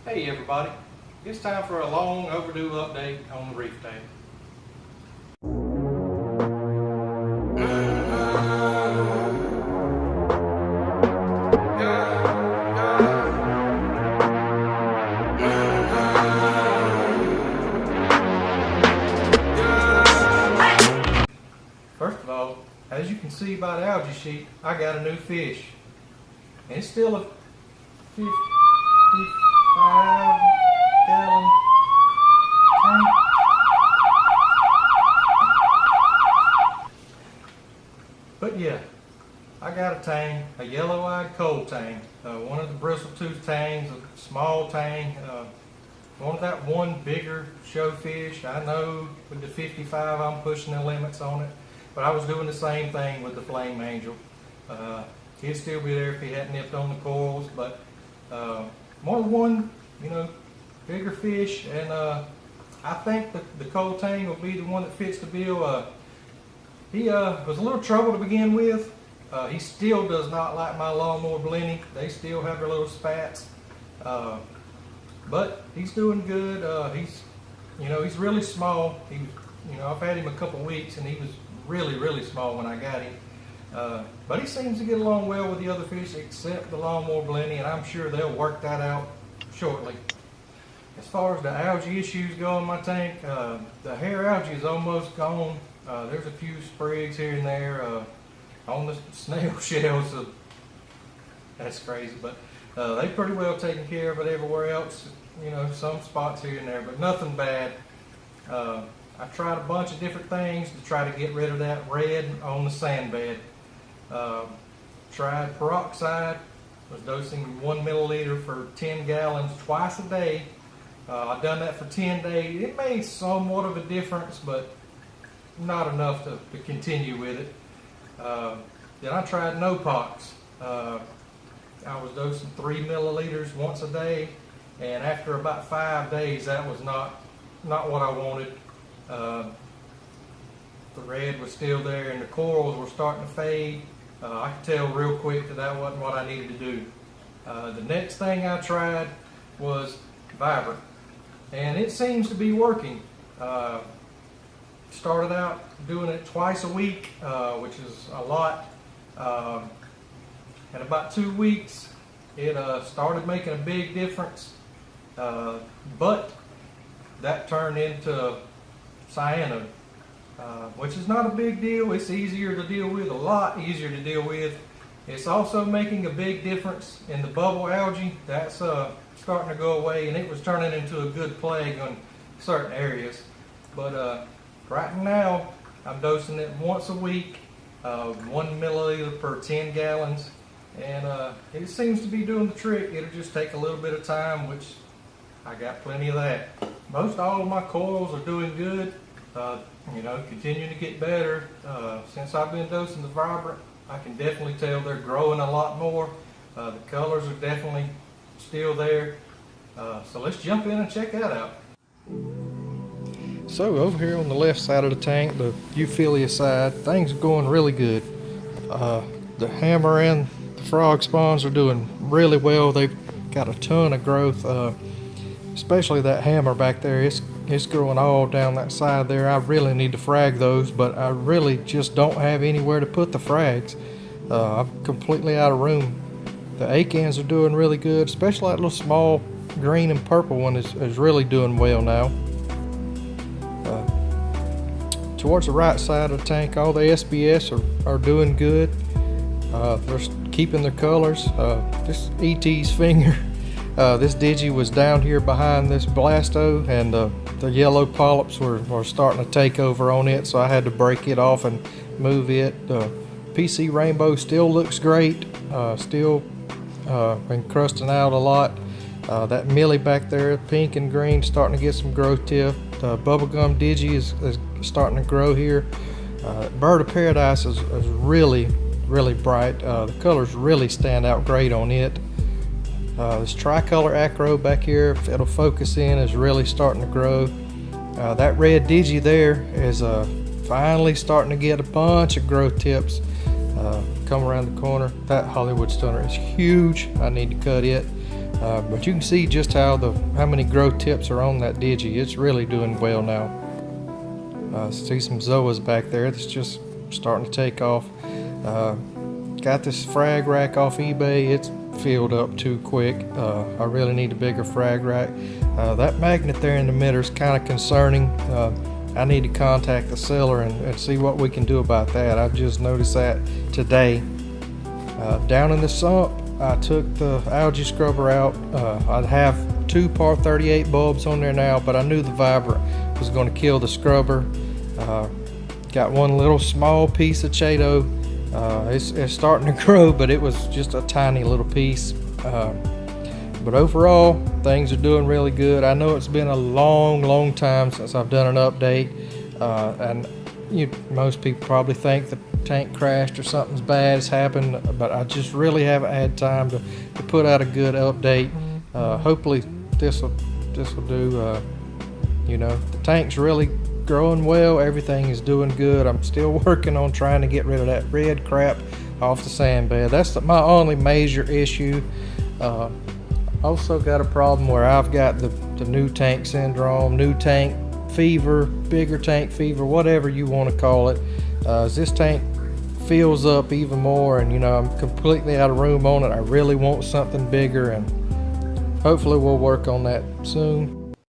Hey everybody, it's time for a long overdue update on the reef tank. First of all, as you can see by the algae sheet, I got a new fish. And it's still a 55-gallon tank. But yeah, I got a tang, a yellow-eyed coal tang, one of the bristle-tooth tangs, a small tang. Wanted that one bigger show fish. I know with the 55 I'm pushing the limits on it, but I was doing the same thing with the flame angel. He'd still be there if he hadn't nipped on the coils, but more than one, bigger fish, and I think the coal tang will be the one that fits the bill. He was a little trouble to begin with. He still does not like my lawnmower blenny. They still have their little spats. But he's doing good. He's really small. I've had him a couple weeks, and he was really small when I got him. But he seems to get along well with the other fish, except the lawnmower blenny, and I'm sure they'll work that out shortly. As far as the algae issues go in my tank, the hair algae is almost gone. There's a few sprigs here and there on the snail shells. That's crazy, but they pretty well taken care of it everywhere else. Some spots here and there, but nothing bad. I tried a bunch of different things to try to get rid of that red on the sand bed. Tried peroxide, was dosing 1 milliliter for 10 gallons twice a day. I've done that for 10 days. It made somewhat of a difference, but not enough to continue with it. Then I tried no pox. I was dosing 3 milliliters once a day, and after about 5 days, that was not what I wanted. The red was still there, and the corals were starting to fade. I could tell real quick that wasn't what I needed to do. The next thing I tried was Vibrant, and it seems to be working. Started out doing it twice a week, which is a lot. In about 2 weeks, it started making a big difference, but that turned into cyano, which is not a big deal. It's easier to deal with, a lot easier to deal with. It's also making a big difference in the bubble algae. That's starting to go away, and it was turning into a good plague on certain areas. But right now, I'm dosing it once a week, 1 milliliter per 10 gallons, and it seems to be doing the trick. It'll just take a little bit of time, which I got plenty of that. Most all of my coils are doing good, continuing to get better. Since I've been dosing the Vibrant, I can definitely tell they're growing a lot more. The colors are definitely still there. So let's jump in and check that out. So over here on the left side of the tank, the Euphilia side, things are going really good. The hammer and the frog spawns are doing really well. They've got a ton of growth, especially that hammer back there. It's growing all down that side there. I really need to frag those, but I really just don't have anywhere to put the frags. I'm completely out of room. The acans are doing really good, especially that little small green and purple one is really doing well now. Towards the right side of the tank, all the SBS are doing good. They're keeping their colors. This ET's finger, this digi was down here behind this blasto, and the yellow polyps were starting to take over on it, so I had to break it off and move it. PC Rainbow still looks great, still encrusting out a lot. That Millie back there, pink and green, starting to get some growth tip. The bubblegum digi is starting to grow here. Bird of Paradise is really bright. The colors really stand out great on it. This tricolor acro back here, if it'll focus in, is really starting to grow. That red digi there is finally starting to get a bunch of growth tips. Come around the corner. That Hollywood stunner is huge. I need to cut it. But you can see just how many growth tips are on that digi. It's really doing well now. See some zoas back there that's just starting to take off. Got this frag rack off eBay. It's filled up too quick. I really need a bigger frag rack. That magnet there in the middle is kind of concerning. I need to contact the seller and see what we can do about that. I just noticed that today. Down in the sump, I took the algae scrubber out. I'd have 2 par 38 bulbs on there now, but I knew the vibrant was going to kill the scrubber. Got one little small piece of Chaeto. It's starting to grow, but it was just a tiny little piece. But overall, things are doing really good. I know it's been a long time since I've done an update, and most people probably think the tank crashed or something's bad has happened, but I just really haven't had time to put out a good update. Hopefully this will do. The tank's really growing well. Everything is doing good. I'm still working on trying to get rid of that red crap off the sand bed. That's my only major issue. Also got a problem where I've got the new tank syndrome, new tank fever, bigger tank fever, whatever you want to call it. As this tank fills up even more, and I'm completely out of room on it, I really want something bigger, and hopefully we'll work on that soon.